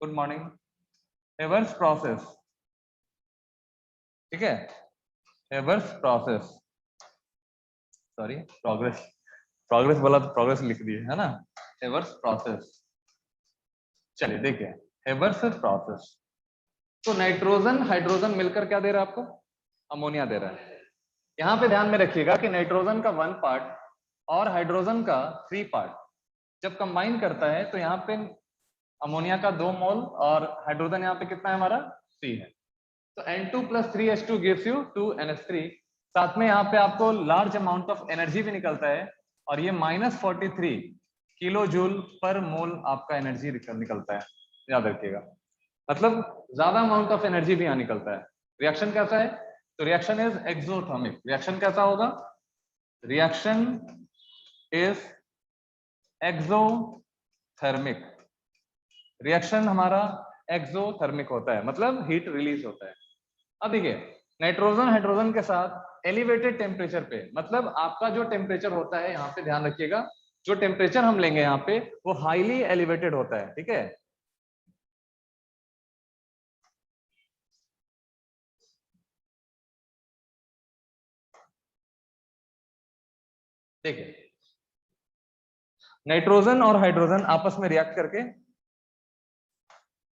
Good morning. Haber's process, ठीक है। Haber's process, sorry progress, progress बोला तो प्रोग्रेस लिख दिए है ना। हेवर्स प्रोसेस, चलिए देखिए हेवर्स प्रोसेस। तो नाइट्रोजन हाइड्रोजन मिलकर क्या दे रहा है आपको? अमोनिया दे रहा है। यहाँ पे ध्यान में रखिएगा कि नाइट्रोजन का 1 पार्ट और हाइड्रोजन का 3 पार्ट जब कंबाइन करता है तो यहाँ पे अमोनिया का 2 मोल और हाइड्रोजन यहाँ पे कितना है हमारा 3 है। तो N2 + 3H2 gives you 2NH3। साथ में यहाँ पे आपको लार्ज अमाउंट ऑफ एनर्जी भी निकलता है और ये -43 किलो जूल पर मोल आपका एनर्जी निकलता है, याद रखिएगा। मतलब ज्यादा अमाउंट ऑफ एनर्जी भी यहाँ निकलता है। रिएक्शन कैसा है? तो रिएक्शन इज एक्सोथर्मिक। रिएक्शन कैसा होगा? Reaction is exothermic. रिएक्शन हमारा एक्सोथर्मिक होता है, मतलब हीट रिलीज होता है। अब देखिए नाइट्रोजन हाइड्रोजन के साथ एलिवेटेड टेम्परेचर पे, मतलब आपका जो टेम्परेचर होता है यहाँ पे ध्यान रखिएगा, जो टेम्परेचर हम लेंगे यहाँ पे वो हाईली एलिवेटेड होता है, ठीक है। देखिए नाइट्रोजन और हाइड्रोजन आपस में रिएक्ट करके,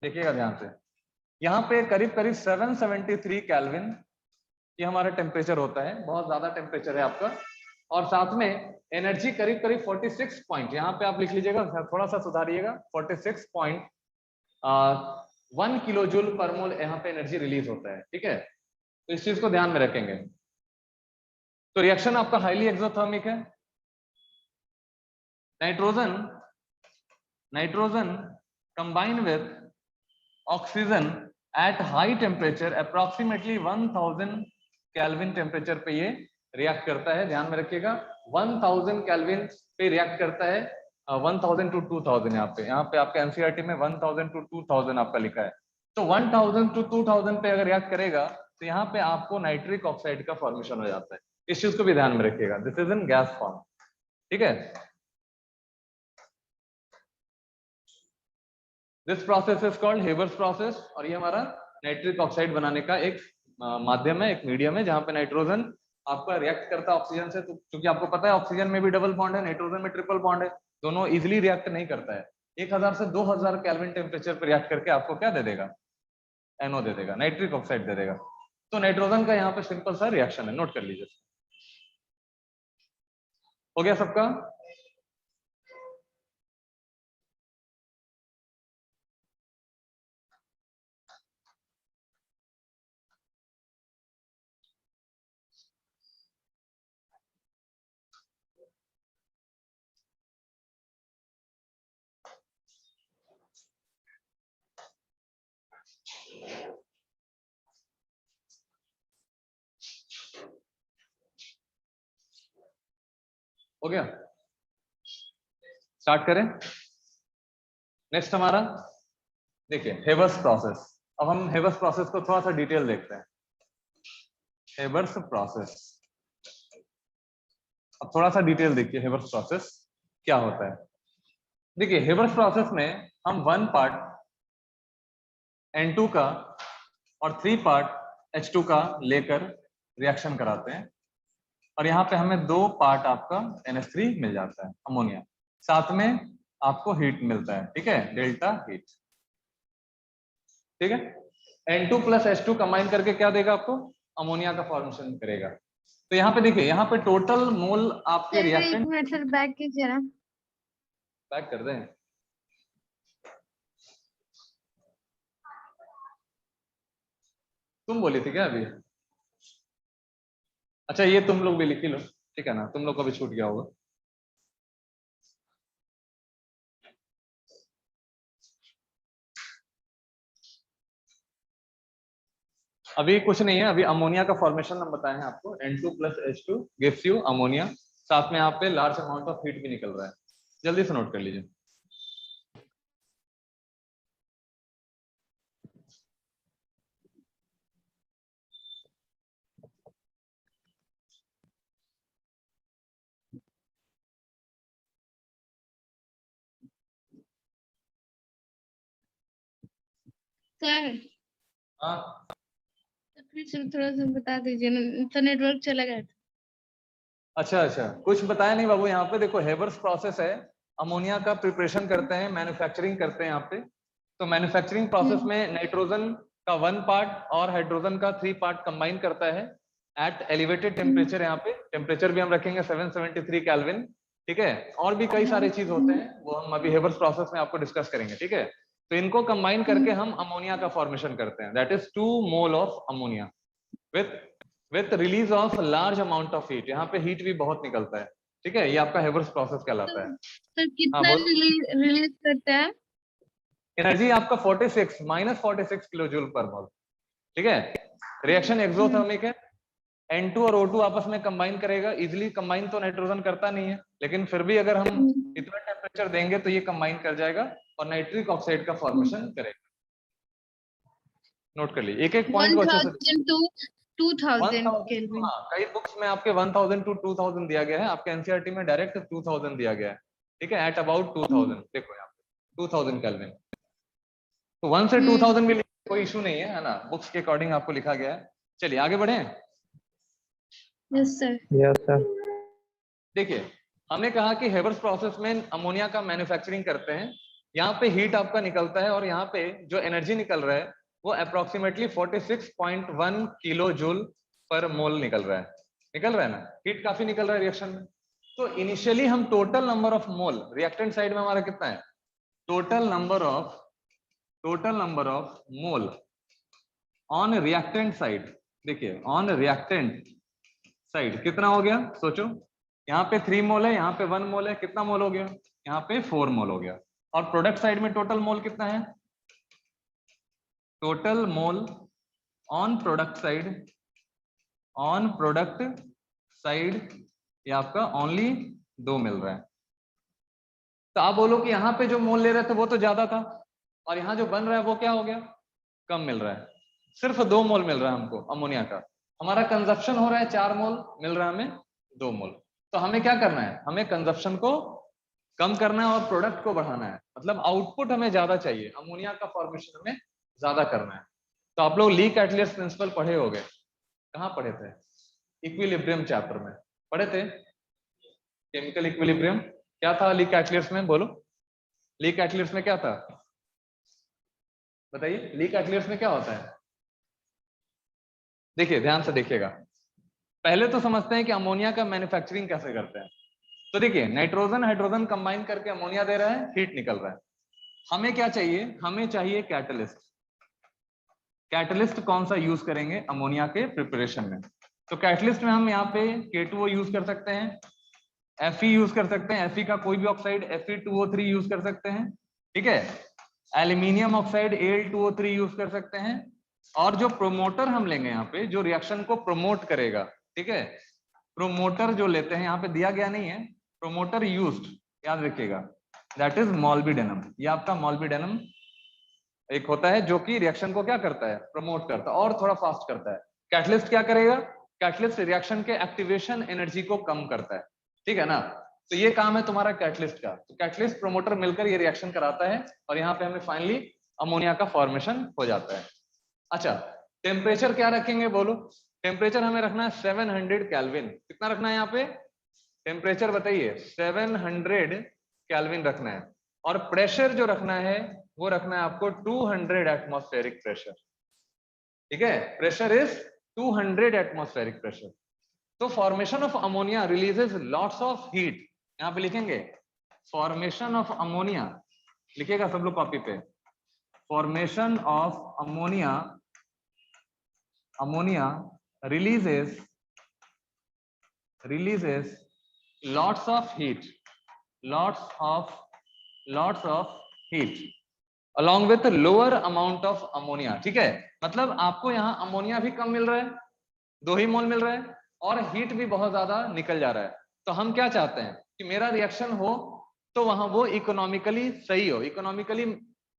देखिएगा ध्यान से, यहाँ पे करीब करीब 773 केल्विन ये हमारा टेम्परेचर होता है, बहुत ज्यादा टेम्परेचर है आपका। और साथ में एनर्जी करीब करीब 46 पॉइंट, यहाँ पे आप लिख लीजिएगा, थोड़ा सा सुधारिएगा, 46.1 किलो जूल पर मोल यहाँ पे एनर्जी रिलीज होता है, ठीक है। तो इस चीज को ध्यान में रखेंगे। तो रिएक्शन आपका हाईली एक्सोथर्मिक है। Nitrogen nitrogen combine with oxygen at high temperature approximately 1000 kelvin temperature पे ये रिएक्ट करता है, ध्यान में रखिएगा। 1000 केल्विन पे रिएक्ट करता है। 1000 to 2000, यहाँ पे आपके एनसीईआरटी में 1000 to 2000 आपका लिखा है। तो 1000 to 2000 पे अगर रिएक्ट करेगा तो यहाँ पे आपको नाइट्रिक ऑक्साइड का फॉर्मेशन हो जाता है। इस चीज को भी ध्यान में रखिएगा, this is in gas form, ठीक है। This process is called Haber's process, और ये हमारा नाइट्रिक ऑक्साइड बनाने का एक माध्यम है, एक मीडियम है, जहां पे नाइट्रोजन आपका रिएक्ट करता है ऑक्सीजन से। तो क्योंकि आपको पता है ऑक्सीजन में भी डबल बॉन्ड है, नाइट्रोजन में ट्रिपल बॉन्ड है, दोनों इजिली रिएक्ट नहीं करता है। 1000 से 2000 केल्विन टेम्परेचर पर रिएक्ट करके आपको क्या दे देगा? NO दे देगा, नाइट्रिक ऑक्साइड दे देगा। तो नाइट्रोजन का यहाँ पे सिंपल सा रिएक्शन है, नोट कर लीजिए। हो गया सबका? हो गया, स्टार्ट करें। नेक्स्ट हमारा देखिए हेवर्स प्रोसेस। अब हम हेवर्स प्रोसेस को थोड़ा सा डिटेल देखते हैं। हेवर्स प्रोसेस, अब थोड़ा सा डिटेल देखिए हेवर्स प्रोसेस क्या होता है। देखिए हेवर्स प्रोसेस में हम 1 पार्ट N2 का और 3 पार्ट H2 का लेकर रिएक्शन कराते हैं, और यहाँ पे हमें 2 पार्ट आपका NH3 मिल जाता है, अमोनिया। साथ में आपको हीट मिलता है, ठीक है, डेल्टा हीट, ठीक है। N2 + H2 कंबाइन करके क्या देगा आपको? अमोनिया का फॉर्मेशन करेगा। तो यहाँ पे देखिए, यहाँ पे टोटल मोल आपके सर एक रिएक्टेंट, मिनट सर, बैक कीजिए ना। बैक कर दें? तुम बोली थी क्या अभी? अच्छा ये तुम लोग भी लिख ही लो, ठीक है ना, तुम लोग को भी छूट गया होगा। अभी कुछ नहीं है, अभी अमोनिया का फॉर्मेशन हम बताए हैं आपको, N2 + H2 gives you ammonia. साथ में यहाँ पे लार्ज अमाउंट ऑफ हीट भी निकल रहा है, जल्दी से नोट कर लीजिए। सर हाँ फिर से थोड़ा सा बता दीजिए ना, तो नेटवर्क चला गया था। अच्छा अच्छा, कुछ बताया नहीं बाबू। यहाँ पे देखो हेबर्स प्रोसेस है, अमोनिया का प्रिपरेशन करते हैं, मैन्युफैक्चरिंग करते हैं यहाँ पे। तो मैन्युफैक्चरिंग प्रोसेस में नाइट्रोजन का 1 पार्ट और हाइड्रोजन का 3 पार्ट कंबाइन करता है एट एलिवेटेड टेम्परेचर। यहाँ पे टेम्परेचर भी हम रखेंगे 773 केल्विन, ठीक है। और भी कई सारे चीज होते हैं, वो हम अभी हेबर्स प्रोसेस में आपको डिस्कस करेंगे, ठीक है। तो इनको कंबाइन करके हम अमोनिया का फॉर्मेशन करते हैं, that is 2 mole of ammonia with release of large amount of heat. यहाँ पे हीट भी बहुत निकलता है, ठीक है। ये आपका हेबर्स प्रोसेस कहलाता है। तो हाँ कितना बोल। रिलीज करता है? एनर्जी आपका 46 -46 किलो जूल पर मोल, ठीक है। रिएक्शन एक्सोथर्मिक है, N2 और O2 आपस में कंबाइन करेगा। इजिली कंबाइन तो नाइट्रोजन करता नहीं है, लेकिन फिर भी अगर हम इतना टेम्परेचर देंगे तो ये कंबाइन कर जाएगा और नाइट्रिक ऑक्साइड का फॉर्मेशन करेगा। नोट कर लीजिए, एक एक पॉइंट को अच्छे से। 1000 to 2000 1000, केल्विन। हाँ कई बुक्स में आपके 1000 to 2000 दिया गया है, आपके एनसीईआरटी में डायरेक्ट 2000 दिया गया है, ठीक है। एट अबाउट 2000 देखो यहाँ पे 2000 केल्विन। तो 1 से 2000 भी कोई इशू नहीं है ना, बुक्स के अकॉर्डिंग आपको लिखा गया है। चलिए आगे बढ़े। Yes sir. Yes sir. देखिए हमने कहा कि हेबर्स प्रोसेस में अमोनिया का मैन्युफैक्चरिंग करते हैं। यहाँ पे हीट आपका निकलता है और यहाँ पे जो एनर्जी निकल रहा है वो अप्रोक्सीमेटली 46.1 किलो जूल पर मोल निकल रहा है ना। हीट काफी निकल रहा है रिएक्शन में। तो इनिशियली हम total number of mole, reactant side में हमारा कितना है, total number of mole on reactant side. देखिए ऑन रिएक्टेंट साइड कितना हो गया, सोचो। यहाँ पे 3 मोल है, यहाँ पे 1 मोल है, कितना मोल हो गया, यहाँ पे 4 मोल हो गया। और प्रोडक्ट साइड में टोटल मोल कितना है, total mole on product side ये आपका ओनली 2 मिल रहा है। तो आप बोलो कि यहाँ पे जो मोल ले रहे थे वो तो ज्यादा था और यहाँ जो बन रहा है वो क्या हो गया, कम मिल रहा है। सिर्फ 2 मोल मिल रहा है हमको अमोनिया का। हमारा कंजप्शन हो रहा है 4 मोल, मिल रहा है हमें 2 मोल। तो हमें क्या करना है, हमें कंजप्शन को कम करना है और प्रोडक्ट को बढ़ाना है। मतलब आउटपुट हमें ज्यादा चाहिए, अमोनिया का फॉर्मेशन हमें ज्यादा करना है। तो आप लोग ली कैटलिस्ट प्रिंसिपल पढ़े होंगे, कहाँ पढ़े थे, इक्विलिब्रियम चैप्टर में पढ़े थे। केमिकल इक्विलिब्रियम क्या था ली कैटलिस्ट में, बोलो ली कैटलिस्ट में क्या था, बताइए ली कैटलिस्ट में क्या होता है। देखिए ध्यान से देखिएगा, पहले तो समझते हैं कि अमोनिया का मैन्युफैक्चरिंग कैसे करते हैं। तो देखिए नाइट्रोजन हाइड्रोजन कंबाइन करके अमोनिया दे रहा है, हीट निकल रहा है। हमें क्या चाहिए, हमें चाहिए कैटलिस्ट। कैटलिस्ट कौन सा यूज करेंगे अमोनिया के प्रिपरेशन में। तो कैटलिस्ट में हम यहाँ पे K2O यूज कर सकते हैं, Fe यूज कर सकते हैं, Fe का कोई भी ऑक्साइड Fe2O3 यूज कर सकते हैं, ठीक है। एल्यूमिनियम ऑक्साइड Al2O3 यूज कर सकते हैं। और जो प्रोमोटर हम लेंगे यहाँ पे, जो रिएक्शन को प्रमोट करेगा, ठीक है, प्रोमोटर जो लेते हैं यहाँ पे दिया गया नहीं है, प्रोमोटर यूज्ड, याद रखिएगा, दैट इज मॉल्बिडेनम। ये आपका मॉल्बिडेनम एक होता है जो कि रिएक्शन को क्या करता है, प्रमोट करता है और थोड़ा फास्ट करता है। कैटलिस्ट क्या करेगा, कैटलिस्ट रिएक्शन के एक्टिवेशन एनर्जी को कम करता है, ठीक है ना। तो ये काम है तुम्हारा कैटलिस्ट का। तो कैटलिस्ट प्रोमोटर मिलकर ये रिएक्शन कराता है और यहाँ पे हमें फाइनली अमोनिया का फॉर्मेशन हो जाता है। अच्छा टेम्परेचर क्या रखेंगे बोलो, टेम्परेचर हमें रखना है 700 केल्विन। कितना रखना है यहाँ पे टेम्परेचर बताइए, 700 केल्विन रखना है। और प्रेशर जो रखना है वो रखना है आपको 200 एटमॉस्फेरिक प्रेशर, ठीक है। Pressure is 200 atmospheric pressure. तो formation of ammonia releases lots of heat. यहाँ पे लिखेंगे फॉर्मेशन ऑफ अमोनिया, लिखिएगा सब लोग कॉपी पे, formation of ammonia releases lots of heat along with lower amount of ammonia, ठीक है। मतलब आपको यहाँ अमोनिया भी कम मिल रहा है, 2 ही मोल मिल रहा है और हीट भी बहुत ज्यादा निकल जा रहा है। तो हम क्या चाहते हैं कि मेरा रिएक्शन हो तो वहां वो इकोनॉमिकली सही हो, इकोनॉमिकली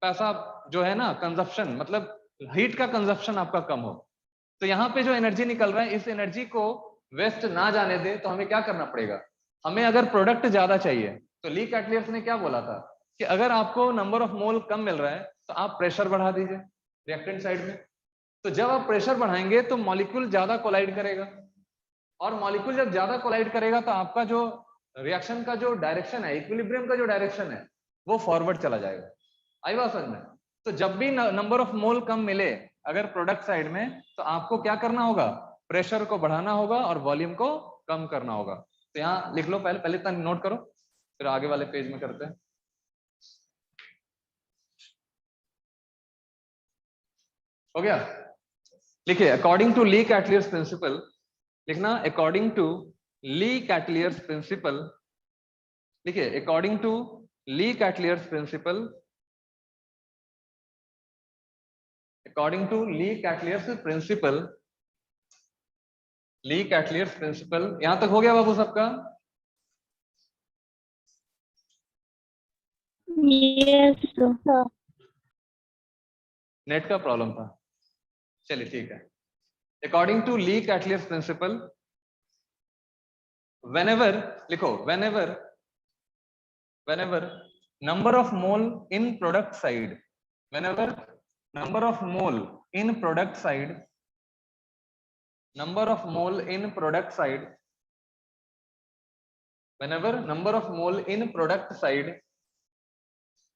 पैसा जो है ना कंजप्शन, मतलब हीट का कंजप्शन आपका कम हो। तो यहाँ पे जो एनर्जी निकल रहा है इस एनर्जी को वेस्ट ना जाने दे, तो हमें क्या करना पड़ेगा, हमें अगर प्रोडक्ट ज्यादा चाहिए तो ली कैटलिस्ट ने क्या बोला था कि अगर आपको नंबर ऑफ मोल कम मिल रहा है तो आप प्रेशर बढ़ा दीजिए, रिएक्टेंट साइड में। तो जब आप प्रेशर बढ़ाएंगे तो मॉलिक्यूल ज्यादा कोलाइड करेगा, और मॉलिक्यूल जब ज्यादा कोलाइड करेगा तो आपका जो रिएक्शन का जो डायरेक्शन है, इक्विलिब्रियम का जो डायरेक्शन है, वो फॉरवर्ड चला जाएगा। आई बात समझ में? तो जब भी नंबर ऑफ मोल कम मिले अगर प्रोडक्ट साइड में, तो आपको क्या करना होगा, प्रेशर को बढ़ाना होगा और वॉल्यूम को कम करना होगा। तो यहाँ लिख लो, पहले पहले इतना नोट करो, फिर आगे वाले पेज में करते हैं। हो गया? लिखिए, according to Le Chatelier's principle, लिखना according to Le Chatelier's principle, लिखिए according to Le Chatelier's principle, according to Le Chatelier's principle, Le Chatelier's principle, यहां तक हो गया बाबू सबका? Yes sir. नेट का प्रॉब्लम था, चलिए ठीक है। According to Le Chatelier's principle, whenever, लिखो whenever, whenever number of mole in product side, whenever number of mole in product side, number of mole in product side, whenever number of mole in product side,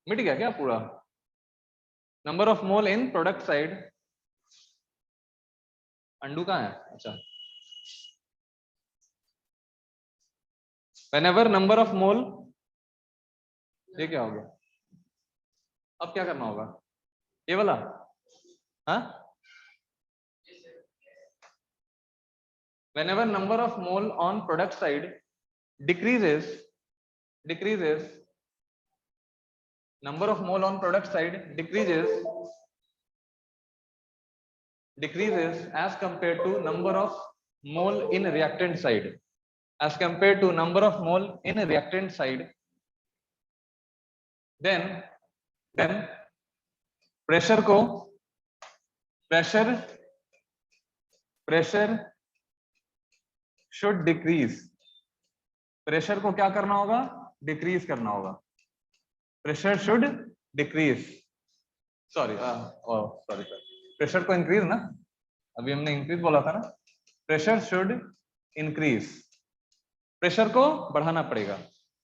मिट गया क्या पूरा? Number of mole in product side, undo कहाँ है? अच्छा, whenever number of mole, ये क्या हो गया? अब क्या करना होगा? ये वाला, हाँ, whenever number of mole on product side decreases, decreases, number of mole on product side decreases, decreases as compared to number of mole in reactant side, as compared to number of mole in reactant side, then pressure को, pressure should decrease, pressure को क्या करना होगा? Decrease करना होगा, pressure should decrease, sorry sorry sir, pressure को increase ना, अभी हमने इंक्रीज बोला था ना, प्रेशर शुड इंक्रीज, प्रेशर को बढ़ाना पड़ेगा।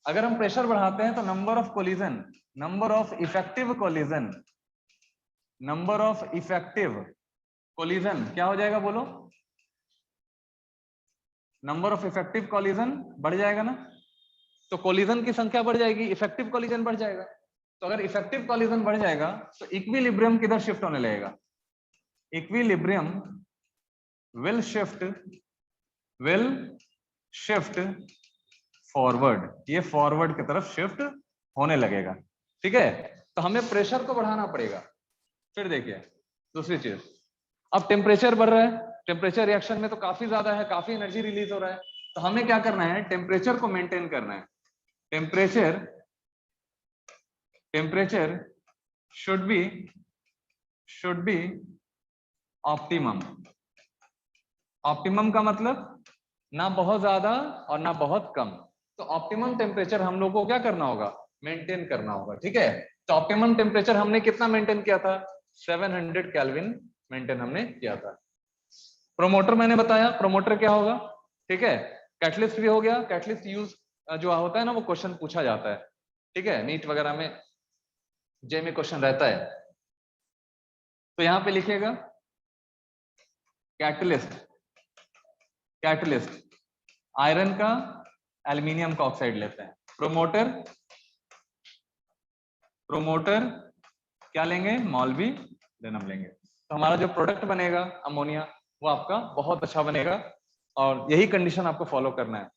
अगर हम प्रेशर बढ़ाते हैं तो number of collision, number of effective collision, number of effective collision क्या हो जाएगा बोलो? नंबर ऑफ इफेक्टिव कोलिजन बढ़ जाएगा ना, तो कोलिजन की संख्या बढ़ जाएगी, इफेक्टिव कोलिजन बढ़ जाएगा। तो अगर इफेक्टिव कोलिजन बढ़ जाएगा तो इक्विलिब्रियम किधर शिफ्ट होने लगेगा? इक्विलिब्रियम विल शिफ्ट फॉरवर्ड, ये फॉरवर्ड की तरफ शिफ्ट होने लगेगा। ठीक है, तो हमें प्रेशर को बढ़ाना पड़ेगा। फिर देखिए दूसरी चीज, अब टेम्परेचर बढ़ रहा है, टेम्परेचर रिएक्शन में तो काफी ज्यादा है, काफी एनर्जी रिलीज हो रहा है, तो हमें क्या करना है? टेम्परेचर को मेंटेन करना है। Temperature should be optimum. Optimum का मतलब ना बहुत ज्यादा और ना बहुत कम, तो ऑप्टिमम टेम्परेचर हम लोग को क्या करना होगा? मेंटेन करना होगा। ठीक है, तो ऑप्टिमम टेम्परेचर हमने कितना मेंटेन किया था? 700 केल्विन मेंटेन हमने किया था। प्रोमोटर मैंने बताया, प्रोमोटर क्या होगा? ठीक है, कैटलिस्ट भी हो गया, कैटलिस्ट यूज जो होता है ना, वो क्वेश्चन पूछा जाता है। ठीक है, नीट वगैरह में, जे में क्वेश्चन रहता है, तो यहां पे लिखिएगा कैटलिस्ट, कैटलिस्ट आयरन का एल्यूमिनियम का ऑक्साइड लेते हैं। प्रोमोटर, प्रोमोटर क्या लेंगे? मॉल्बिडेनम लेंगे। तो हमारा जो प्रोडक्ट बनेगा अमोनिया, वो आपका बहुत अच्छा बनेगा, और यही कंडीशन आपको फॉलो करना है,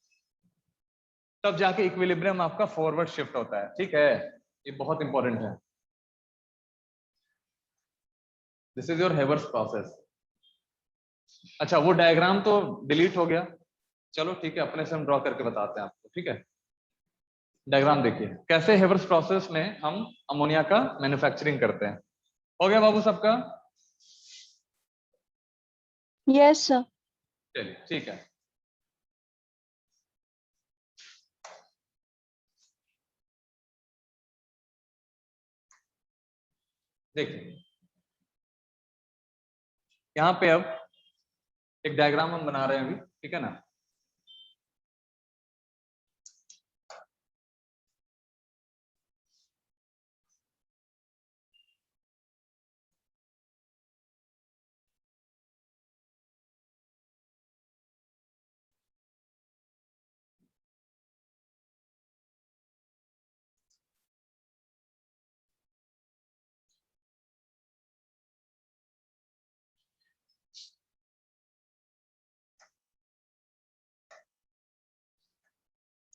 तब जाके इक्विलिब्रियम आपका फॉरवर्ड शिफ्ट होता है। ठीक है, ये बहुत इंपॉर्टेंट है। This is your Haber's process. अच्छा, वो डायग्राम तो डिलीट हो गया, चलो ठीक है, अपने से हम ड्रॉ करके बताते हैं आपको। ठीक है, डायग्राम देखिए कैसे हेवर्स प्रोसेस में हम अमोनिया का मैन्युफैक्चरिंग करते हैं। हो गया बाबू सबका? Yes sir. चलिए ठीक है, देखिए यहाँ पे अब एक डायग्राम हम बना रहे हैं अभी, ठीक है ना।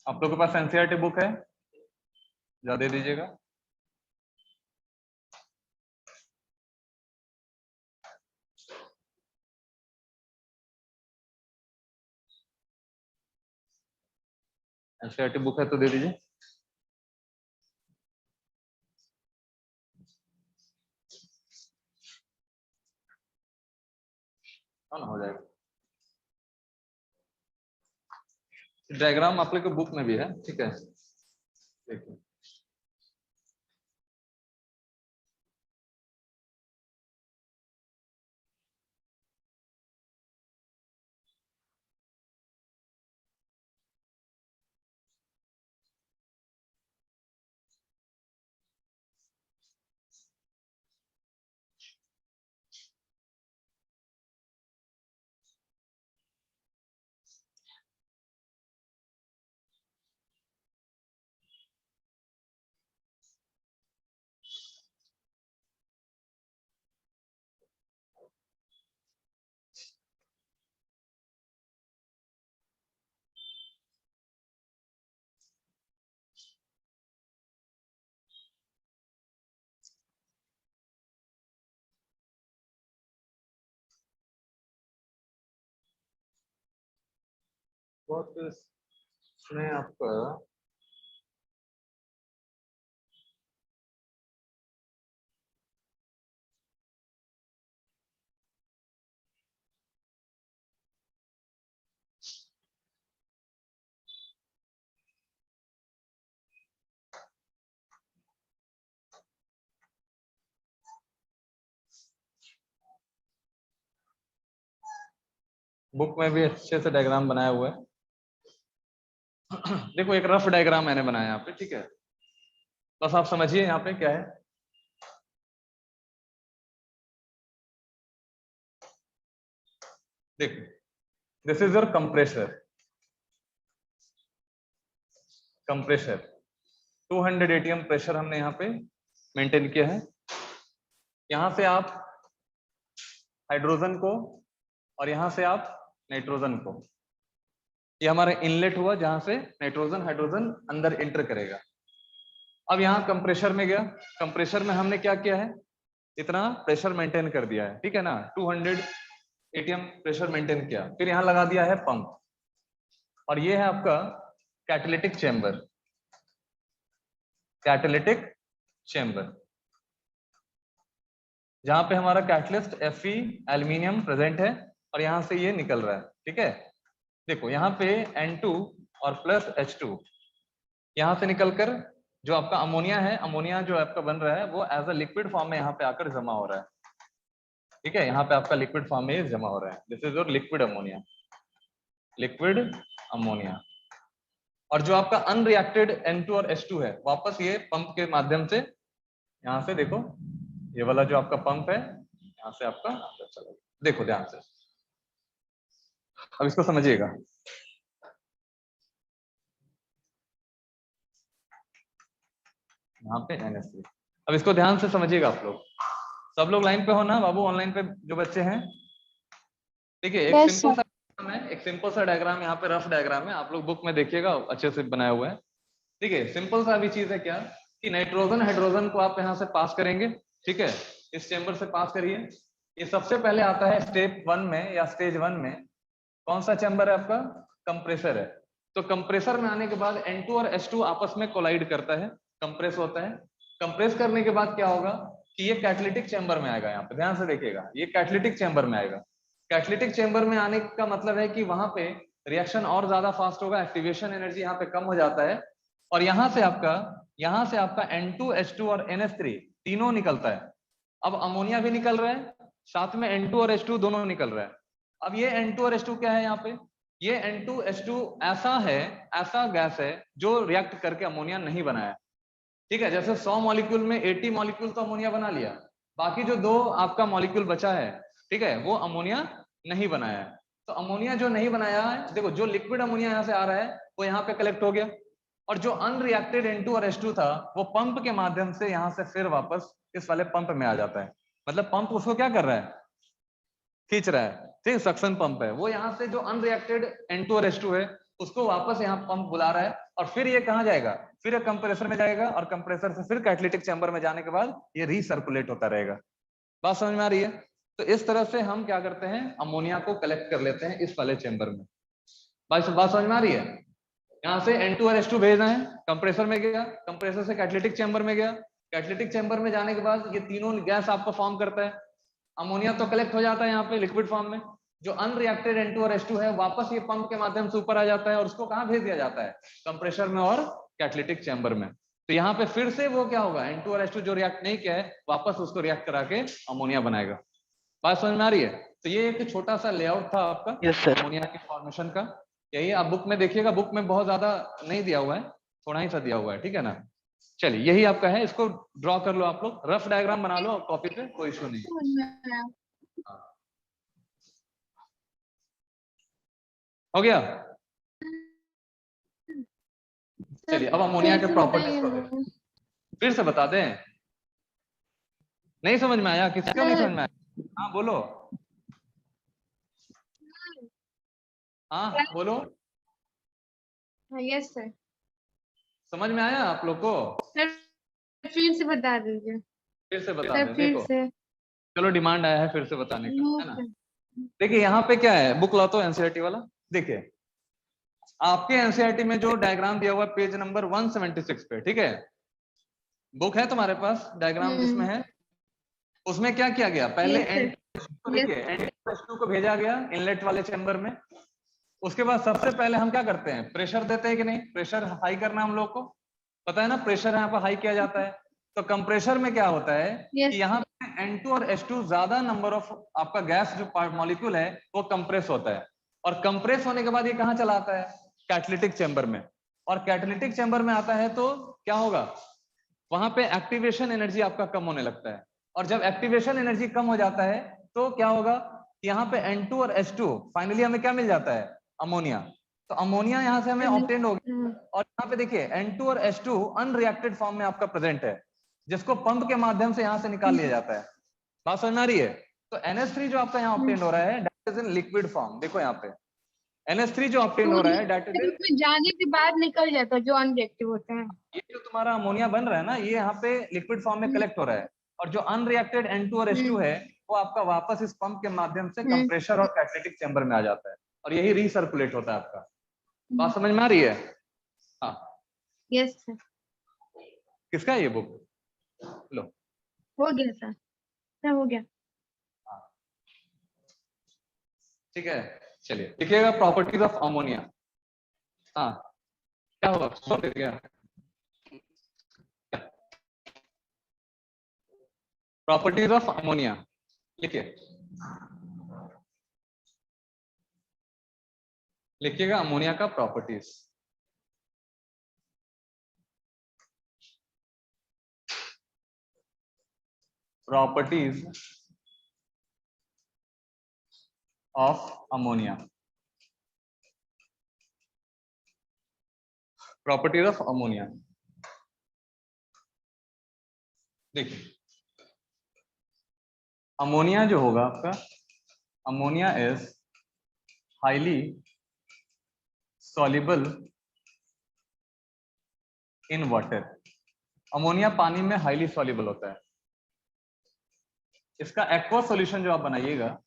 आप लोगों के पास एनसीईआरटी बुक है, जा दे दीजिएगा। एनसीईआरटी बुक है तो दे दीजिए। हाँ ना, हो जाएगा। डायग्राम आप लोग के बुक में भी है, ठीक है। देखिए बहुत इसमें आपका बुक में भी अच्छे से डायग्राम बनाया हुआ है। देखो एक रफ डायग्राम मैंने बनाया यहाँ पे, ठीक है। बस आप समझिए यहाँ पे क्या है। देखो this is your compressor. Compressor 200 ATM pressure हमने यहाँ पे मेंटेन किया है। यहाँ से आप हाइड्रोजन को और यहाँ से आप नाइट्रोजन को, ये हमारा इनलेट हुआ जहां से नाइट्रोजन हाइड्रोजन अंदर एंटर करेगा। अब यहाँ कंप्रेसर में गया, कंप्रेसर में हमने क्या किया है, इतना प्रेशर मेंटेन कर दिया है, ठीक है ना। 200 एटीएम प्रेशर मेंटेन किया, फिर यहाँ लगा दिया है पंप, और ये है आपका कैटालिटिक चेंबर। कैटालिटिक चेंबर जहां पे हमारा कैटलिस्ट Fe एल्यूमिनियम प्रेजेंट है और यहां से ये निकल रहा है, ठीक है। देखो यहाँ पे N2 और प्लस H2 यहां से निकलकर जो आपका अमोनिया है, अमोनिया जो आपका बन रहा है वो एज अ लिक्विड फॉर्म में यहाँ पे आकर जमा हो रहा है, ठीक है। यहाँ पे आपका लिक्विड फॉर्म में जमा हो रहा है। This is your liquid ammonia, liquid ammonia. और जो आपका अनरिएक्टेड N2 और H2 है, वापस ये पंप के माध्यम से यहाँ से, देखो ये वाला जो आपका पंप है यहाँ से आपका अंदर चला गया। देखो ध्यान से, अब इसको समझिएगा। यहाँ पे NH3, अब इसको ध्यान से समझिएगा आप लोग। सब लोग लाइन पे हो ना बाबू, ऑनलाइन पे जो बच्चे हैं। देखिए एक सिंपल सा डायग्राम है, एक सिंपल सा डायग्राम यहाँ पे रफ डायग्राम है, आप लोग बुक में देखिएगा, अच्छे से बनाया हुआ है। ठीक है, सिंपल सा भी चीज है क्या कि नाइट्रोजन हाइड्रोजन को आप यहाँ से पास करेंगे, ठीक है, इस चेंबर से पास करिए। ये सबसे पहले आता है स्टेप 1 में या स्टेज 1 में, कौन सा चेंबर है आपका, कंप्रेसर है। तो कंप्रेसर में आने के बाद N2 और H2 आपस में कोलाइड करता है, कंप्रेस होता है। कंप्रेस करने के बाद क्या होगा कि ये कैटालिटिक चेंबर में आएगा। यहाँ पे ध्यान से देखिएगा, ये कैटालिटिक चेंबर में आएगा। कैटालिटिक चेंबर में आने का मतलब है कि वहां पे रिएक्शन और ज्यादा फास्ट होगा, एक्टिवेशन एनर्जी यहाँ पे कम हो जाता है, और यहाँ से आपका N2 H2 और NH3 तीनों निकलता है। अब अमोनिया भी निकल रहा है, साथ में N2 और H2 दोनों निकल रहा है। अब ये N2 और H2 क्या है यहाँ पे, ये N2H2 ऐसा है, ऐसा गैस है जो रिएक्ट करके अमोनिया नहीं बनाया। ठीक है, जैसे 100 मॉलिक्यूल में 80 मॉलिक्यूल तो अमोनिया बना लिया, बाकी जो 2 आपका मॉलिक्यूल बचा है, ठीक है, वो अमोनिया नहीं बनाया है। तो अमोनिया जो नहीं बनाया है, देखो जो लिक्विड अमोनिया यहाँ से आ रहा है वो यहाँ पे कलेक्ट हो गया, और जो अनरिएक्टेड N2 और H2 था वो पंप के माध्यम से यहाँ से फिर वापस इस वाले पंप में आ जाता है। मतलब पंप उसको क्या कर रहा है, खींच रहा है, ठीक है, सक्शन पंप है वो। यहाँ से जो अनरिएक्टेड N2 और H2 है उसको वापस यहाँ पंप बुला रहा है, और फिर ये कहाँ जाएगा, फिर ये कंप्रेसर में जाएगा, और कंप्रेसर से फिर कैटालिटिक चैम्बर में जाने के बाद ये रीसर्कुलेट होता रहेगा। बात समझ में आ रही है? तो इस तरह से हम क्या करते हैं, अमोनिया को कलेक्ट कर लेते हैं इस वाले चैम्बर में। बात समझ में आ रही है? यहाँ से N2 और H2 भेजना है, कंप्रेसर में गया, कंप्रेसर से कैटालिटिक चैम्बर में गया, कैटालिटिक चैम्बर में जाने के बाद ये तीनों गैस आपको फॉर्म करता है, अमोनिया तो कलेक्ट हो जाता है यहाँ पे लिक्विड फॉर्म में, जो अनरिएक्टेड N2 और H2 है वापस ये पंप के माध्यम से ऊपर आ जाता है, और उसको कहाँ भेज दिया जाता है, कंप्रेसर में और कैटालिटिक चैम्बर में। तो यहाँ पे फिर से वो क्या होगा, N2 और H2 जो रिएक्ट नहीं किया है वापस उसको रिएक्ट करा के अमोनिया बनाएगा। बात समझ में आ रही है? तो ये एक छोटा सा लेआउट था आपका अमोनिया के फॉर्मेशन का। यही आप बुक में देखिएगा, बुक में बहुत ज्यादा नहीं दिया हुआ है, थोड़ा ही सा दिया हुआ है, ठीक है ना। चलिए यही आपका है, इसको ड्रॉ कर लो आप लोग, रफ डायग्राम बना लो कॉपी पे, कोई इशू नहीं। हो गया? चलिए अब अमोनिया के प्रॉपर्टीज को फिर से बता दें। नहीं समझ में आया? किसी को नहीं समझ में आया? हाँ बोलो, हाँ बोलो। Yes sir. समझ में आया आप लोग को? फिर से बता दीजिए। फिर से बता सर दें, फिर देखो से। चलो डिमांड आया है फिर से बताने का, नो है ना। सर। देखिए यहाँ पे क्या है, बुक लाओ तो एनसीईआरटी वाला। देखिए आपके एनसीईआरटी में जो डायग्राम दिया हुआ है पेज नंबर 176 पे, ठीक है, बुक है तुम्हारे पास, डायग्राम जिसमें है उसमें क्या किया गया, पहले N2 को भेजा गया इनलेट वाले चैम्बर में। उसके बाद सबसे पहले हम क्या करते हैं, प्रेशर देते हैं कि नहीं, प्रेशर हाई करना हम लोग को पता है ना, प्रेशर यहाँ पर हाई किया जाता है। तो कंप्रेसर में क्या होता है कि यहाँ पे N2 और H2 ज्यादा नंबर ऑफ आपका गैस जो मॉलिक्यूल है वो कंप्रेस होता है, और कंप्रेस होने के बाद ये कहाँ चला आता है, कैटालिटिक चैम्बर में। और कैटालिटिक चैम्बर में आता है तो क्या होगा, वहां पे एक्टिवेशन एनर्जी आपका कम होने लगता है, और जब एक्टिवेशन एनर्जी कम हो जाता है तो क्या होगा, यहाँ पे N2 और H2 फाइनली हमें क्या मिल जाता है, अमोनिया। तो अमोनिया यहाँ से हमें ऑब्टेन हो गया, और यहाँ पे देखिए N2 और H2 अनरिएक्टेड फॉर्म में आपका प्रेजेंट है, जिसको पंप के माध्यम से यहाँ से निकाल लिया जाता है। बात समझ में आ रही है? तो NH3 जो आपका यहाँ ऑब्टेन हो रहा है that is in liquid form. देखो यहाँ पे NH3 जो ऑब्टेन हो रहा है दैट इज इन, जाने के बाद निकल जाता है जो अनरिएक्टिव होता है। ये जो तुम्हारा अमोनिया बन रहा है ना, ये यहाँ पे लिक्विड फॉर्म में कलेक्ट हो रहा है, और जो अनरिएक्टेड N2 और H2 है वो आपका वापस इस पंप के माध्यम से कंप्रेसर और कैटालिटिक चैम्बर में आ जाता है, और यही रीसर्कुलेट होता है आपका। बात समझ में आ रही है? हाँ यस सर। किसका है ये बुक? लो हो गया सर हो गया। ठीक है, चलिए लिखिएगा प्रॉपर्टीज ऑफ अमोनिया। हाँ क्या हुआ, सो गया? प्रॉपर्टीज ऑफ अमोनिया लिखिए, लिखिएगा अमोनिया का properties. Properties of ammonia, properties of ammonia. देखिए अमोनिया जो होगा आपका, ammonia is highly soluble in water. Ammonia पानी में हाईली सॉल्युबल होता है। इसका एक्वा सॉल्यूशन जो आप बनाइएगा,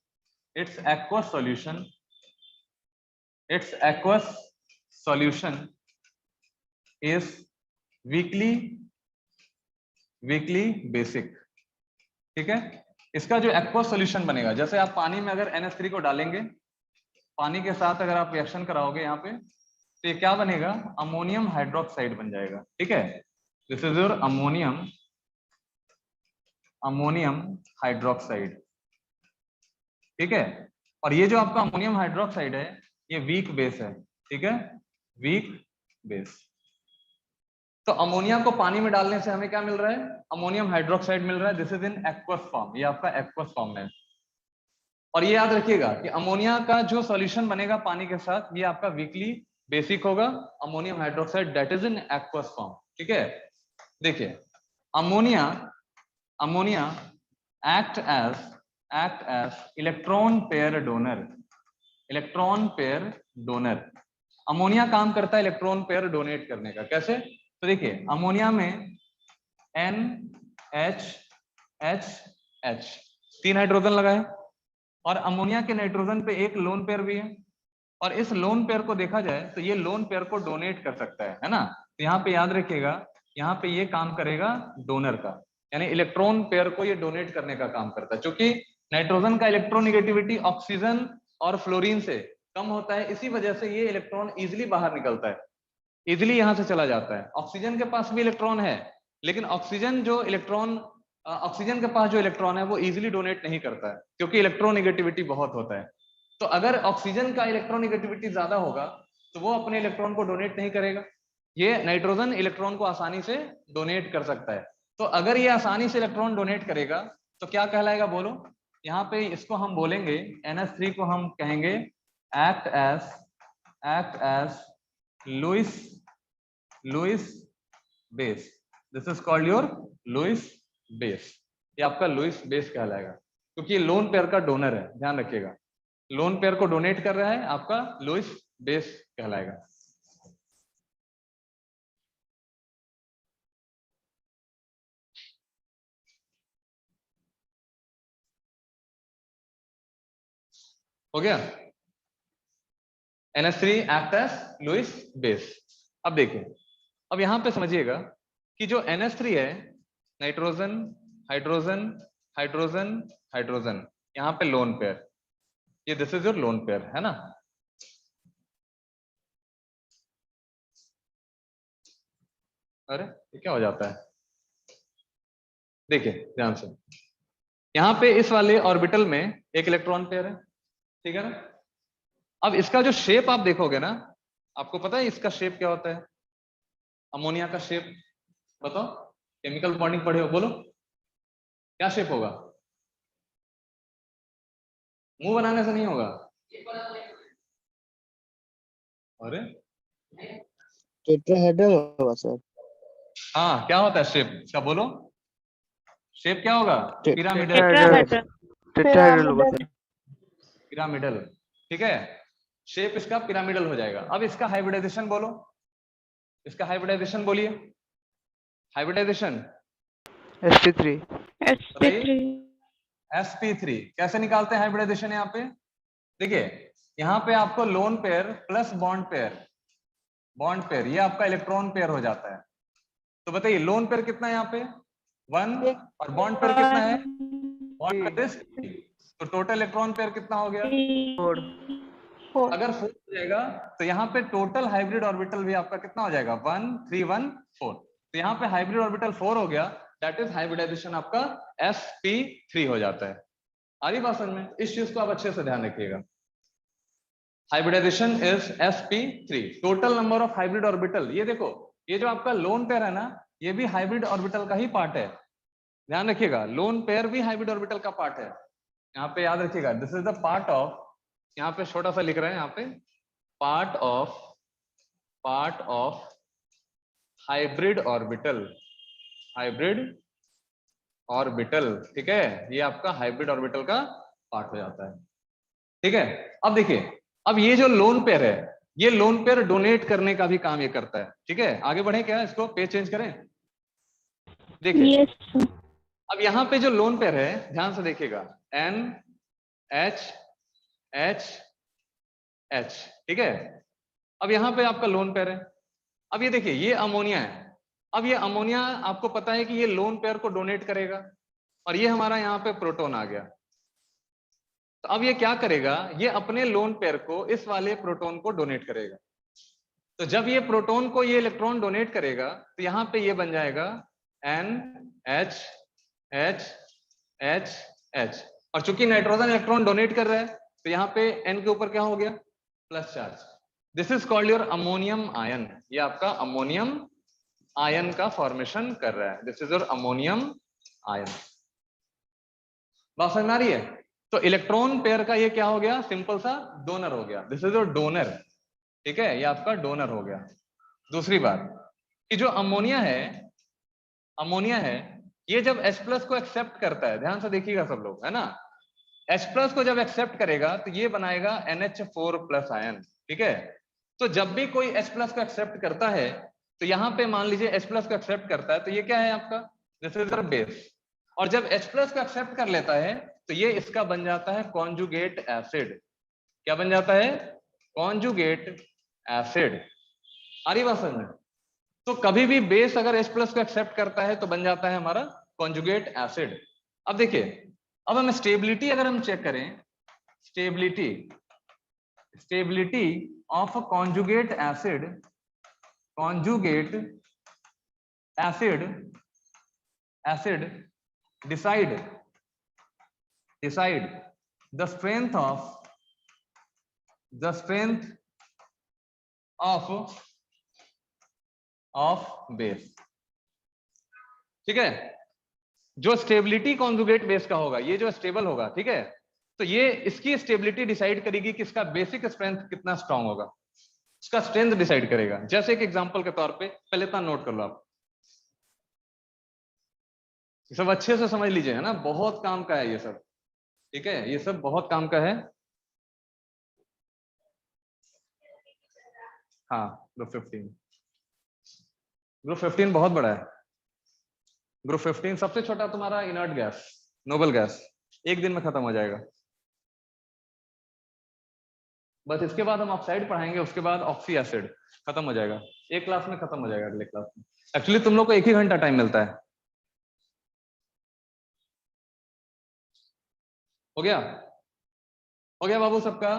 it's aqua solution, it's aqueous solution is weekly basic. ठीक है, इसका जो एक्वा सॉल्यूशन बनेगा, जैसे आप पानी में अगर NH3 को डालेंगे, पानी के साथ अगर आप रिएक्शन कराओगे यहाँ पे, तो ये क्या बनेगा, अमोनियम हाइड्रोक्साइड बन जाएगा। ठीक है, this is your ammonium hydroxide. ठीक है। और ये जो आपका अमोनियम हाइड्रोक्साइड है ये वीक बेस है, ठीक है, वीक बेस। तो अमोनिया को पानी में डालने से हमें क्या मिल रहा है, अमोनियम हाइड्रोक्साइड मिल रहा है। This is in aqueous form, ये आपका एक्वस फॉर्म है। और ये याद रखिएगा कि अमोनिया का जो सॉल्यूशन बनेगा पानी के साथ ये आपका वीकली बेसिक होगा, ammonium hydroxide that is in aqueous form, ठीक है। देखिए ammonia ammonia act as electron pair donor, electron pair donor. Ammonia काम करता है इलेक्ट्रॉन पेयर डोनेट करने का। कैसे? तो देखिए अमोनिया में NH तीन हाइड्रोजन लगा है और अमोनिया के नाइट्रोजन पे एक लोन पेयर भी है। और इस लोन पेयर को देखा जाए तो ये लोन पेयर को डोनेट कर सकता है ना। तो यहाँ पे याद रखिएगा, यहाँ पे ये काम करेगा डोनर का, यानी इलेक्ट्रॉन पेयर को ये डोनेट करने का काम करता है। क्योंकि नाइट्रोजन का इलेक्ट्रोनिगेटिविटी ऑक्सीजन और फ्लोरीन से कम होता है, इसी वजह से ये इलेक्ट्रॉन इजिली बाहर निकलता है, इजिली यहां से चला जाता है। ऑक्सीजन के पास भी इलेक्ट्रॉन है, लेकिन ऑक्सीजन के पास जो इलेक्ट्रॉन है वो इजिली डोनेट नहीं करता है क्योंकि इलेक्ट्रोनिगेटिविटी बहुत होता है। तो अगर ऑक्सीजन का इलेक्ट्रोनिगेटिविटी ज्यादा होगा तो वो अपने इलेक्ट्रॉन को डोनेट नहीं करेगा। ये नाइट्रोजन इलेक्ट्रॉन को आसानी से डोनेट कर सकता है। तो अगर ये आसानी से इलेक्ट्रॉन डोनेट करेगा तो क्या कहलाएगा बोलो? यहाँ पे इसको हम बोलेंगे NH3 को हम कहेंगे act as Lewis base. This is called your Lewis base. ये आपका लुईस बेस कहलाएगा क्योंकि ये लोन पेयर का डोनर है, ध्यान रखिएगा। लोन पेयर को डोनेट कर रहा है, आपका लुईस बेस कहलाएगा। हो गया? NH3 act as Lewis base. अब देखिए, अब यहां पे समझिएगा कि जो NH3 है, नाइट्रोजन हाइड्रोजन हाइड्रोजन हाइड्रोजन, यहाँ पे लोन पेयर, ये this is your lone pair है ना। अरे ये क्या हो जाता है? देखिए ध्यान से, यहाँ पे इस वाले ऑर्बिटल में एक इलेक्ट्रॉन पेयर है, ठीक है ना। अब इसका जो शेप आप देखोगे ना, आपको पता है इसका शेप क्या होता है? अमोनिया का शेप बताओ, केमिकल बॉन्डिंग पढ़े हो, बोलो क्या शेप होगा? मुंह बनाने से नहीं होगा। अरे टेट्राहेड्रल होगा सर। हाँ, क्या होता है शेप इसका, बोलो शेप क्या होगा? पिरामिडल। टेट्राहेड्रल होगा सर। पिरामिडल, ठीक है, शेप इसका पिरामिडल हो जाएगा। अब इसका हाइब्रिडाइजेशन बोलो, इसका हाइब्रिडाइजेशन बोलिए, हाइब्रिडाइजेशन sp3 sp3 कैसे निकालते हैं हाइब्रिडाइजेशन? यहाँ पे देखिए, यहाँ पे आपको lone pair plus bond pair ये आपका इलेक्ट्रॉन पेयर हो जाता है। तो बताइए लोन पेयर कितना है यहाँ पे? 1 और बॉन्ड पेयर कितना है? Bond pair is 3। तो टोटल इलेक्ट्रॉन पेयर कितना हो गया? 4। अगर 4 हो जाएगा तो यहाँ पे टोटल हाइब्रिड ऑर्बिटल भी आपका कितना हो जाएगा? 1 3 1 4। तो यहाँ पे हाइब्रिड ऑर्बिटल 4 हो गया, दैट इज हाइब्रिडाइजेशन आपका sp3 हो जाता है। आ रही बात समझ में? इस चीज को आप अच्छे से ध्यान रखिएगा। Hybridisation is sp3, total number of hybrid orbital. ये देखो, ये जो आपका लोन पेयर है ना, ये भी हाइब्रिड ऑर्बिटल का ही पार्ट है, ध्यान रखिएगा। लोन पेयर भी हाइब्रिड ऑर्बिटल का पार्ट है। यहाँ पे याद रखिएगा, this is the part of, यहाँ पे छोटा सा लिख रहे हैं, यहाँ पे पार्ट ऑफ हाइब्रिड ऑर्बिटल, ठीक है। ये आपका हाइब्रिड ऑर्बिटल का पार्ट हो जाता है, ठीक है। अब देखिए, अब ये जो लोन पेयर है, ये लोन पेयर डोनेट करने का भी काम ये करता है, ठीक है। आगे बढ़े क्या, इसको पेज चेंज करें? देखिए अब यहाँ पे जो लोन पेयर है, ध्यान से देखिएगा, NH H, ठीक है। अब यहाँ पे आपका लोन पेयर है। अब ये देखिए, ये अमोनिया है। अब ये अमोनिया आपको पता है कि ये लोन पेयर को डोनेट करेगा, और ये हमारा यहाँ पे प्रोटॉन आ गया। तो अब ये क्या करेगा, ये अपने लोन पेयर को इस वाले प्रोटॉन को डोनेट करेगा। तो जब ये प्रोटॉन को ये इलेक्ट्रॉन डोनेट करेगा तो यहाँ पे ये बन जाएगा NH H H H। और चूंकि नाइट्रोजन इलेक्ट्रॉन डोनेट कर रहा है तो यहाँ पे N के ऊपर क्या हो गया, plus charge. This is called your ammonium ion. ये आपका अमोनियम आयन का फॉर्मेशन कर रहा है। This is your ammonium ion. बात समझ में आ रही है? तो इलेक्ट्रॉन पेयर का ये क्या हो गया, सिंपल सा डोनर हो गया। This is your donor. ठीक है, ये आपका डोनर हो गया। दूसरी बात कि जो अमोनिया है ये जब H+ को एक्सेप्ट करता है, ध्यान से देखिएगा सब लोग, है ना, H+ को जब एक्सेप्ट करेगा तो ये बनाएगा NH4+ आयन। ठीक है, तो जब भी कोई H+ को एक्सेप्ट करता है तो यहाँ पे मान लीजिए H+ को एक्सेप्ट करता है तो ये क्या है आपका, दिस इज बेस। और जब H+ को एक्सेप्ट कर लेता है तो ये इसका बन जाता है कॉन्जुगेट एसिड। क्या बन जाता है, कॉन्जुगेट एसिड। आ रही बात समझ में? तो कभी भी बेस अगर H+ को एक्सेप्ट करता है तो बन जाता है हमारा कॉन्जुगेट एसिड। अब देखिए, अब हम स्टेबिलिटी अगर हम चेक करें, stability of conjugate acid decide the strength of base. ठीक है, जो स्टेबिलिटी कॉन्जुगेट बेस का होगा, ये जो स्टेबल होगा, ठीक है, तो ये इसकी स्टेबिलिटी डिसाइड करेगी कि इसका बेसिक स्ट्रेंथ कितना स्ट्रांग होगा, इसका स्ट्रेंथ डिसाइड करेगा। जैसे एक एग्जांपल के तौर पे पहले इतना नोट कर लो आप, ये सब अच्छे से समझ लीजिए, है ना, बहुत काम का है ये सब। ठीक है, ये सब बहुत काम का है। हाँ, ग्रुप 15 बहुत बड़ा है। ग्रुप 15 सबसे छोटा तुम्हारा इनर्ट गैस, नोबल गैस, एक दिन में खत्म हो जाएगा। बस इसके बाद हम ऑक्साइड पढ़ाएंगे, उसके बाद ऑक्सी एसिड खत्म हो जाएगा, एक क्लास में खत्म हो जाएगा। अगले क्लास में एक्चुअली तुम लोग को 1 ही घंटा टाइम मिलता है। हो गया बाबू सबका?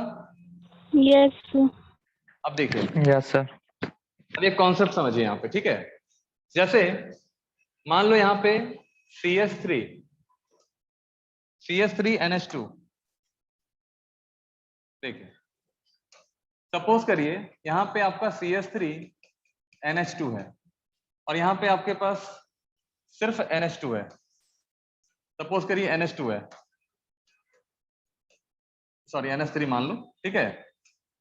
यस। अब देखिए, यस सर। अब एक कॉन्सेप्ट समझिए यहाँ पे। ठीक है, जैसे मान लो यहाँ पे CH3 NH2। देखिए, सपोज करिए यहाँ पे आपका CH3 NH2 है और यहाँ पे आपके पास सिर्फ NH2 है। सपोज करिए NH2 है, सॉरी NH3 मान लो। ठीक है,